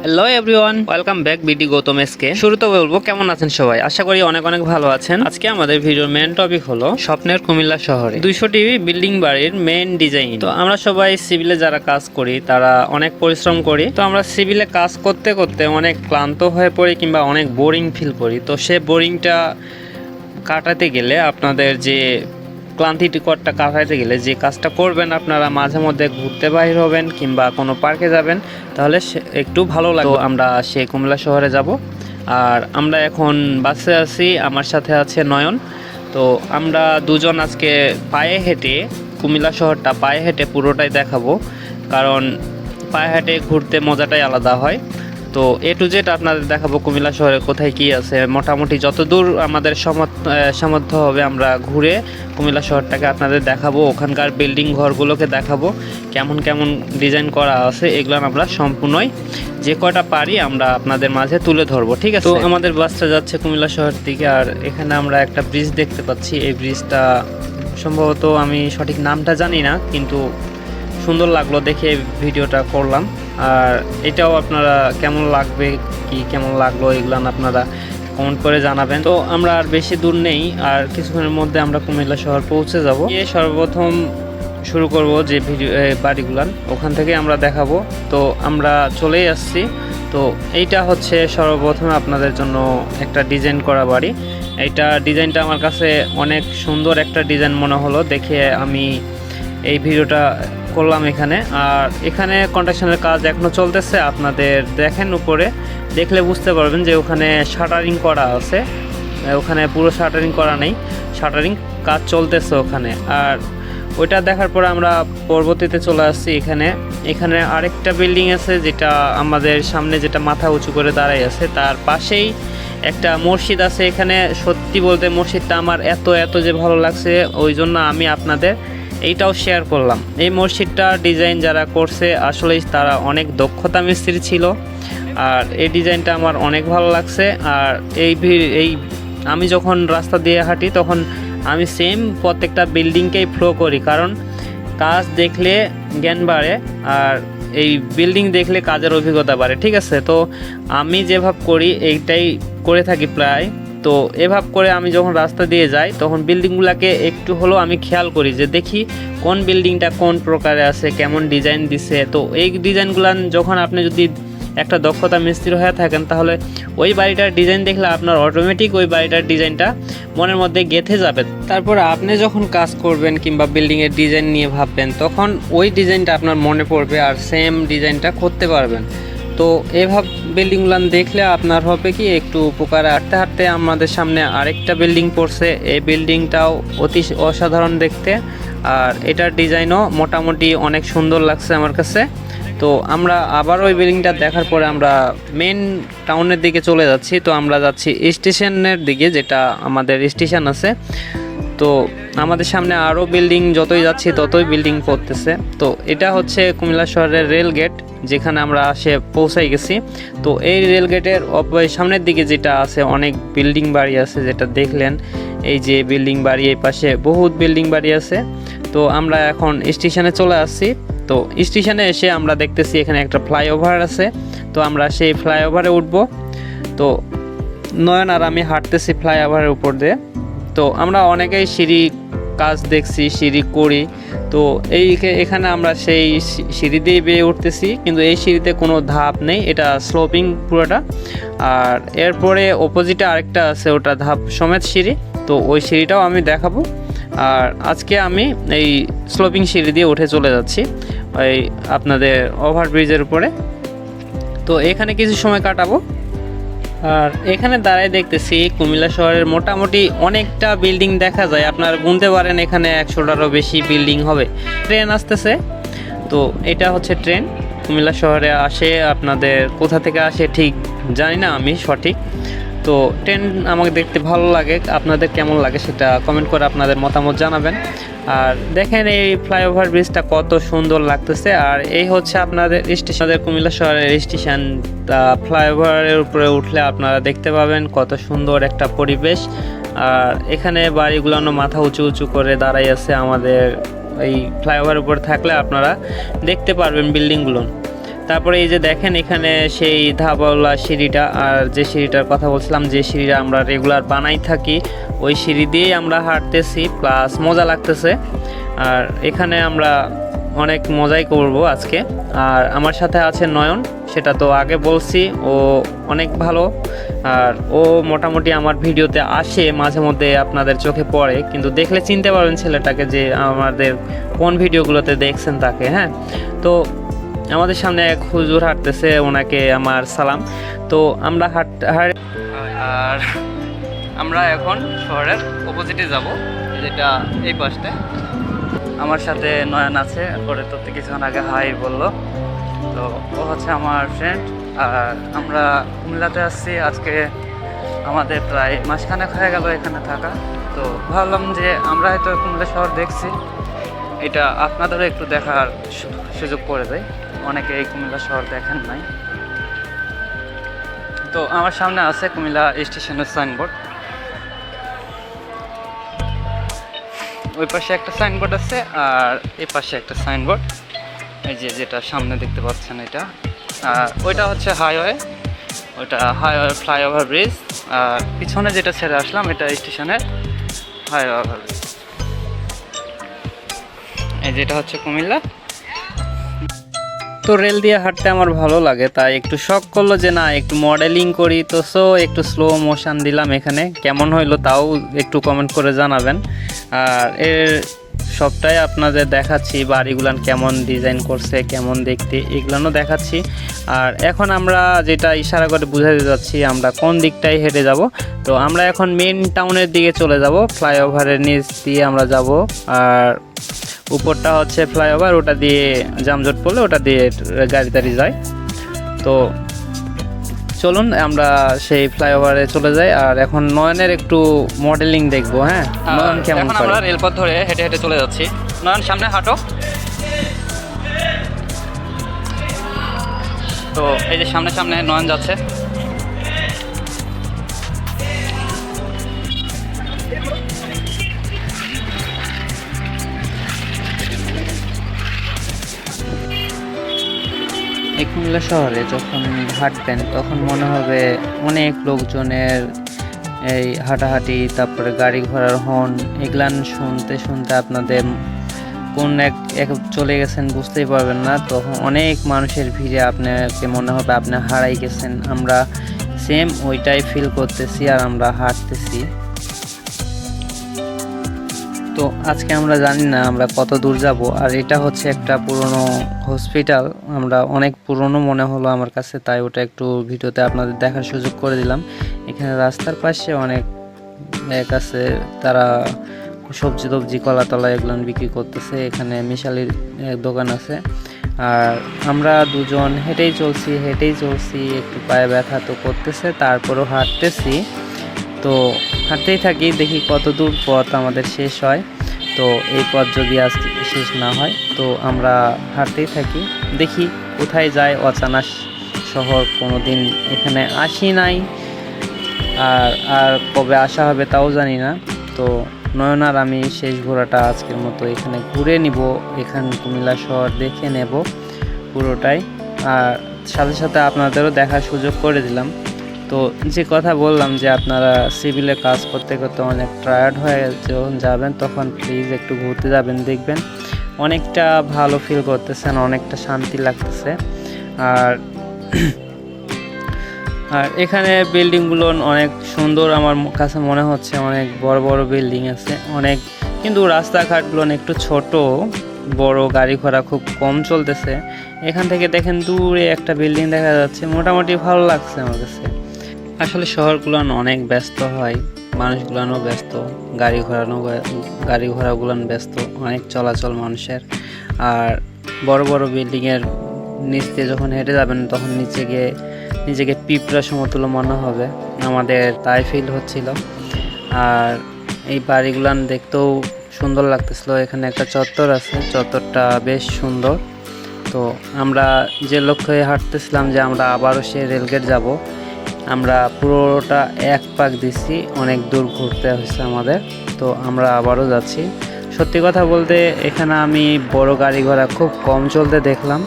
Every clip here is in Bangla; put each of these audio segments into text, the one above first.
Hello everyone, welcome back BD Gautam SK. শুরুতে বলবো কেমন আছেন সবাই। আশা করি অনেক অনেক ভালো আছেন। আজকে আমাদের ভিডিওর মেন টপিক হলো স্বপ্নের কুমিল্লা শহরে 200টি বিল্ডিং বাড়ির মেন ডিজাইন। তো আমরা সবাই সিভিলে যারা কাজ করি তারা অনেক পরিশ্রম করি। তো আমরা সিভিলে কাজ করতে করতে অনেক ক্লান্ত হয়ে পড়ি কিংবা অনেক বোরিং ফিল করি। তো সে বোরিংটা কাটাতে গেলে আপনাদের যে ক্লান্তিকরটা কাটাতে গেলে যে কাজটা করবেন, আপনারা মাঝে মধ্যে ঘুরতে বাইর হবেন কিংবা কোনো পার্কে যাবেন, তাহলে একটু ভালো লাগবে। আমরা সেই কুমিল্লা শহরে যাব। আর আমরা এখন বাসে আছি, আমার সাথে আছে নয়ন। তো আমরা দুজন আজকে পায়ে হেঁটে কুমিল্লা শহরটা পায়ে হেঁটে পুরোটাই দেখাবো, কারণ পায়ে হেঁটে ঘুরতে মজাটাই আলাদা হয়। তো এ টু জেড আপনাদের দেখাবো কুমিল্লা শহরে কোথায় কি আছে। মোটামুটি যতদূর আমাদের সামর্থ্য হবে আমরা ঘুরে কুমিল্লা শহরটাকে আপনাদের দেখাবো। ওখানকার বিল্ডিং ঘরগুলোকে দেখাবো, কেমন কেমন ডিজাইন করা আছে, এগুলো আমরা সম্পূর্ণই যে কটা পারি আমরা আপনাদের মাঝে তুলে ধরবো, ঠিক আছে। তো আমাদের বাসটা যাচ্ছে কুমিল্লা শহর থেকে। আর এখানে আমরা একটা ব্রিজ দেখতে পাচ্ছি। এই ব্রিজটা সম্ভবত আমি সঠিক নামটা জানি না, কিন্তু সুন্দর লাগলো দেখে ভিডিওটা করলাম। আর এটাও আপনারা কেমন লাগবে কেমন লাগলো এগুলো আপনারা কমেন্ট করে জানাবেন। তো আমরা আর বেশি দূর নেই, আর কিছুক্ষণের মধ্যে আমরা কুমিল্লা শহর পৌঁছে যাব। সর্বপ্রথম শুরু করব যে ভিডিও বাড়িগুলান, ওখান থেকে আমরা দেখাবো। তো আমরা চলেই আসছি। তো এইটা হচ্ছে সর্বপ্রথম আপনাদের জন্য একটা ডিজাইন করা বাড়ি। এইটা ডিজাইনটা আমার কাছে অনেক সুন্দর একটা ডিজাইন মনে হলো দেখে আমি এই ভিডিওটা করলাম এখানে। আর এখানে কনস্ট্রাকশনের কাজ এখনও চলতেছে, আপনাদের দেখেন উপরে দেখলে বুঝতে পারবেন যে ওখানে শাটারিং করা আছে। ওখানে পুরো শাটারিং করা নেই, শাটারিং কাজ চলতেছে ওখানে। আর ওইটা দেখার পরে আমরা পরবর্তীতে চলে আসছি এখানে আরেকটা বিল্ডিং আছে, যেটা আমাদের সামনে যেটা মাথা উঁচু করে দাঁড়াই আছে, তার পাশেই একটা মসজিদ আছে। এখানে সত্যি বলতে মসজিদটা আমার এত যে ভালো লাগছে, ওই জন্য আমি আপনাদের এইটাও শেয়ার করলাম। এই মসজিদটা ডিজাইন যারা করছে আসলে তারা অনেক দক্ষতা মিস্ত্রি ছিল। আর এই ডিজাইনটা আমার অনেক ভালো লাগছে। আর এই আমি যখন রাস্তা দিয়ে হাঁটি তখন আমি সেম প্রত্যেকটা বিল্ডিংকেই ফলো করি, কারণ কাজ দেখলে জ্ঞান বাড়ে আর এই বিল্ডিং দেখলে কাজের অভিজ্ঞতা বাড়ে, ঠিক আছে। তো আমি যেভাবে করি এইটাই করে থাকি প্রায়। তো এভাবে করে আমি যখন রাস্তা দিয়ে যাই তখন বিল্ডিংগুলোকে একটু হলেও আমি খেয়াল করি, যে দেখি কোন বিল্ডিংটা কোন প্রকারে আছে, কেমন ডিজাইন দিছে। তো এই ডিজাইনগুলো যখন আপনি যদি একটা দক্ষতা মিস্ত্রি হয়ে থাকেন, তাহলে ওই বাড়িটার ডিজাইন দেখলে আপনার অটোমেটিক ওই বাড়িটার ডিজাইনটা মনের মধ্যে গেঁথে যাবে। তারপর আপনি যখন কাজ করবেন কিংবা বিল্ডিংয়ের ডিজাইন নিয়ে ভাববেন, তখন ওই ডিজাইনটা আপনার মনে পড়বে আর সেম ডিজাইনটা করতে পারবেন। তো এভাবে বিল্ডিংগুলো দেখলে আপনার হবে কি একটু উপকার। হাঁটতে হাঁটতে আমাদের সামনে আরেকটা বিল্ডিং পড়ছে। এই বিল্ডিংটাও অতি অসাধারণ দেখতে, আর এটার ডিজাইনও মোটামুটি অনেক সুন্দর লাগছে আমার কাছে। তো আমরা আবার ওই বিল্ডিংটা দেখার পরে আমরা মেন টাউনের দিকে চলে যাচ্ছি। তো আমরা যাচ্ছি স্টেশনের দিকে, যেটা আমাদের স্টেশন আছে। তো আমাদের সামনে আরও বিল্ডিং, যতই যাচ্ছি ততই বিল্ডিং পড়তেছে। তো এটা হচ্ছে কুমিল্লা শহরের রেল গেট, যেখানে আমরা পৌঁছাই গেছি। তো এই রেল গেটের সামনের দিকে যেটা আছে অনেক বিল্ডিং বাড়ি আছে, যেটা দেখলেন এই যে বিল্ডিং বাড়ি, এই পাশে বহুত বিল্ডিং বাড়ি আছে। তো আমরা এখন স্টেশনে চলে আসছি। তো স্টেশনে এসে আমরা দেখতেছি এখানে একটা ফ্লাইওভার আছে। তো আমরা সেই ফ্লাইওভারে উঠব। তো নয়ন আর আমি হাঁটতেছি ফ্লাইওভারের উপর দিয়ে। তো আমরা অনেকেই সিঁড়ি কাজ দেখছি, সিঁড়ি করি। তো এখানে আমরা সেই সিঁড়ি দিয়ে বেয়ে উঠতেছি, কিন্তু এই সিঁড়িতে কোনো ধাপ নেই, এটা স্লোপিং পুরোটা। আর এরপরে অপোজিটে আরেকটা আছে, ওটা ধাপ সমেত সিঁড়ি। তো ওই সিঁড়িটাও আমি দেখাবো। আর আজকে আমি এই স্লোপিং সিঁড়ি দিয়ে উঠে চলে যাচ্ছি ওই আপনাদের ওভারব্রিজের উপরে। তো এখানে কিছু সময় কাটাবো। আর এখানে দাঁড়ায় দেখতেছি কুমিল্লা শহরের মোটামুটি অনেকটা বিল্ডিং দেখা যায়। আপনারা গুনতে পারেন এখানে 100টারও বেশি বিল্ডিং হবে। ট্রেন আসতেছে। তো এটা হচ্ছে ট্রেন কুমিল্লা শহরে আসে। আপনাদের কোথা থেকে আসে ঠিক জানি না আমি সঠিক। তো ট্রেন আমাকে দেখতে ভালো লাগে, আপনাদের কেমন লাগে সেটা কমেন্ট করে আপনাদের মতামত জানাবেন। আর দেখেন এই ফ্লাইওভার ব্রিজটা কত সুন্দর লাগতেছে। আর এই হচ্ছে আপনাদের স্টেশন, কুমিল্লা শহরের স্টেশন। ফ্লাইওভারের উপরে উঠলে আপনারা দেখতে পাবেন কত সুন্দর একটা পরিবেশ। আর এখানে বাড়িগুলো মাথা উঁচু উঁচু করে দাঁড়াই আছে। আমাদের এই ফ্লাইওভারের উপর থাকলে আপনারা দেখতে পারবেন বিল্ডিংগুলো। তারপরে এই যে দেখেন এখানে সেই ধাবাওয়ালা সিঁড়িটা, আর যে সিঁড়িটার কথা বলছিলাম, যে সিঁড়িটা আমরা রেগুলার বানাই থাকি, ওই সিঁড়ি দিয়েই আমরা হাঁটতেছি, প্লাস মজা লাগতেছে। আর এখানে আমরা অনেক মজাই করব আজকে। আর আমার সাথে আছে নয়ন, সেটা তো আগে বলছি, ও অনেক ভালো। আর ও মোটামুটি আমার ভিডিওতে আসে মাঝে মধ্যে, আপনাদের চোখে পড়ে, কিন্তু দেখলে চিনতে পারবেন ছেলেটাকে, যে আমাদের কোন ভিডিওগুলোতে দেখছেন তাকে। হ্যাঁ, তো আমাদের সামনে এক হুজুর হাঁটতেছে, ওনাকে আমার সালাম। তো আমরা আর আমরা এখন শহরের অপোজিটে যাব, যেটা এই পাশটা। আমার সাথে নয়ন আছে, পরে তো কিছুক্ষণ আগে হাই বললো। তো ও হচ্ছে আমার ফ্রেন্ড। আর আমরা কুমিল্লাতে আসছি আজকে, আমাদের প্রায় মাসখানেক হয়ে গেল এখানে থাকা। তো ভাবলাম যে আমরা হয়তো কুমিল্লা শহর দেখছি, এটা আপনাদেরও একটু দেখার সুযোগ করে দেয়, অনেকে এই কুমিল্লা শহর দেখেন নাই। তো আমার সামনে আছে কুমিল্লা স্টেশনের সাইনবোর্ড, ওই পাশে একটা সাইনবোর্ড আছে, আর এই পাশে একটা সাইনবোর্ড, এই যে যেটা সামনে দেখতে পাচ্ছেন এটা। আর ওইটা হচ্ছে হাইওয়ে, ওইটা হাইওয়ে ফ্লাইওভার ব্রিজ। আর পিছনে যেটা ছেড়ে আসলাম এটা স্টেশনের হাইওয়ে ব্রিজ। এই যেটা হচ্ছে কুমিল্লা। তো রেল দিয়ে হাঁটতে আমার ভালো লাগে, তাই একটু শখ করলো যে না একটু মডেলিং করি। তো একটু স্লো মোশন দিলাম এখানে, কেমন হইলো তাও একটু কমেন্ট করে জানাবেন। আর এর সবটাই আপনাদের দেখাচ্ছি, বাড়িগুলান কেমন ডিজাইন করছে, কেমন দেখতে, এগুলানও দেখাচ্ছি। আর এখন আমরা যেটা ইশারা করে বুঝাতে যাচ্ছি আমরা কোন দিকটায় হেঁটে যাব। তো আমরা এখন মেন টাউনের দিকে চলে যাব, ফ্লাইওভারের নিচ দিয়ে আমরা যাব। আর উপরটা হচ্ছে ফ্লাইওভার, ওটা দিয়ে যানজট পড়লে ওটা দিয়ে গাড়ি টাড়ি যায়। তো চলুন আমরা সেই ফ্লাইওভারে চলে যাই। আর এখন নয়নের একটু মডেলিং দেখবো। হ্যাঁ, নয়ন কেমন করে। আমরা রেলপথ ধরে হেঁটে হেঁটে চলে যাচ্ছি। নয়ন সামনে হাঁটো। তো এই যে সামনে সামনে নয়ন যাচ্ছে। এই কুমিল্লা শহরে যখন হাঁটবেন তখন মনে হবে অনেক লোকজনের এই হাঁটাহাঁটি, তারপরে গাড়ি ঘোড়ার হর্ন, এগুলান শুনতে শুনতে আপনাদের কোন এক চলে গেছেন বুঝতেই পারবেন না। তখন অনেক মানুষের ভিড়ে আপনাকে মনে হবে আপনি হারাই গেছেন। আমরা সেম ওইটাই ফিল করতেছি, আর আমরা হাঁটতেছি। তো আজকে আমরা জানি না আমরা কত দূর যাব। আর এটা হচ্ছে একটা পুরনো হসপিটাল, আমরা অনেক পুরনো মনে হলো আমার কাছে, তাই ওটা একটু ভিডিওতে আপনাদের দেখার সুযোগ করে দিলাম। এখানে রাস্তার পাশে অনেক এক আছে, তারা সবজি টবজি কলা তলা এগুলো বিক্রি করতেছে। এখানে মিশালির দোকান আছে। আর আমরা দুজন হেঁটেই চলছি, একটু পায়ে ব্যথা তো করতেছে, তারপরও হাঁটতেছি। তো হাঁটতেই থাকি, দেখি কত দূর পথ আমাদের শেষ হয়। তো এই পথ যদি আজ শেষ না হয় তো আমরা হাঁটতেই থাকি, দেখি কোথায় যায়। অজানা শহর, কোনো দিন এখানে আসি নাই, আর কবে আসা হবে তাও জানি না। তো নয়ন আর আমি শেষ ঘোরাটা আজকের মতো এখানে ঘুরে নিব, এখানে কুমিল্লা শহর দেখে নেব পুরোটাই। আর সাথে সাথে আপনাদেরও দেখার সুযোগ করে দিলাম। তো যে কথা বললাম যে আপনারা সিভিলে কাজ করতে করতে অনেক টায়ার্ড হয়ে যখন যাবেন তখন প্লিজ একটু ঘুরতে যাবেন, দেখবেন অনেকটা ভালো ফিল করতেছেন, অনেকটা শান্তি লাগতেছে। আর এখানে বিল্ডিংগুলো অনেক সুন্দর আমার কাছে মনে হচ্ছে, অনেক বড় বড় বিল্ডিং আছে অনেক, কিন্তু রাস্তাঘাটগুলো একটু ছোট, বড় গাড়ি ঘোড়া খুব কম চলতেছে। এখান থেকে দেখেন দূরে একটা বিল্ডিং দেখা যাচ্ছে, মোটামুটি ভালো লাগছে আমার কাছে। আসলে শহরগুলো অনেক ব্যস্ত হয়, মানুষগুলানও ব্যস্ত, গাড়ি ঘোড়াগুলান ব্যস্ত, অনেক চলাচল মানুষের। আর বড় বড় বিল্ডিংয়ের নিচ দিয়ে যখন হেঁটে যাবেন তখন নিজেকে পিঁপড়া সমতুল্য মনে হবে, আমাদের তাই ফিল হচ্ছিল। আর এই বাড়িগুলান দেখতেও সুন্দর লাগতেছিল। এখানে একটা চত্বর আছে, চত্বরটা বেশ সুন্দর। তো আমরা যে লক্ষ্যে হাঁটতেছিলাম যে আমরা আবারও সে রেলগেট যাব, আমরা পুরোটা এক পাক দিছি, অনেক দূর ঘুরতে হয়েছে আমাদের। তো আমরা আবারও যাচ্ছি। সত্যি কথা বলতে এখানে আমি বড় গাড়ি ঘোড়া খুব কম চলতে দেখলাম।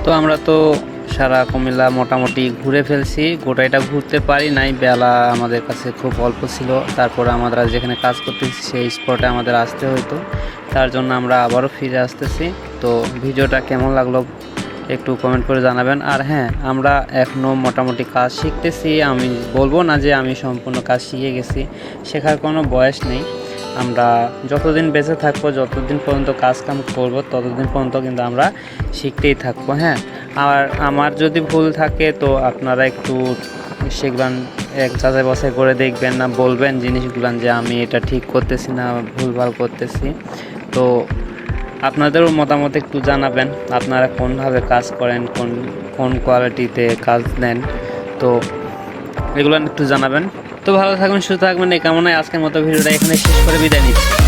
তো আমরা তো সারা কুমিল্লা মোটামুটি ঘুরে ফেলছি, গোটাইটা ঘুরতে পারি নাই, বেলা আমাদের কাছে খুব অল্প ছিল। তারপরে আমরা যেখানে কাজ করতেছি সেই স্পটে আমাদের আসতে হতো, তার জন্য আমরা আবারও ফিরে আসতেছি। তো ভিডিওটা কেমন লাগলো একটু কমেন্ট করে জানাবেন। আর হ্যাঁ, আমরা এখনও মোটামুটি কাজ শিখতেছি, আমি বলবো না যে আমি সম্পূর্ণ কাজ শিখে গেছি, শেখার কোনো বয়স নেই। আমরা যতদিন বেঁচে থাকবো, যতদিন পর্যন্ত কাজ কাম করবো, ততদিন পর্যন্ত কিন্তু আমরা শিখতেই থাকবো। হ্যাঁ, আর আমার যদি ভুল থাকে তো আপনারা একটু শিখবেন, এক যাচাই বাছাই করে দেখবেন, না বলবেন জিনিসগুলো যে আমি এটা ঠিক করতেছি না, ভুলভাল করতেছি। তো আপনাদেরও মতামত একটু জানাবেন, আপনারা কোনভাবে কাজ করেন, কোন কোয়ালিটিতে কাজ দেন, তো এগুলো একটু জানাবেন। তো ভালো থাকবেন, সুস্থ থাকবেন, এই কামনায় আজকের মতো ভিডিওটা এখানে শেষ করে বিদায় নিচ্ছি।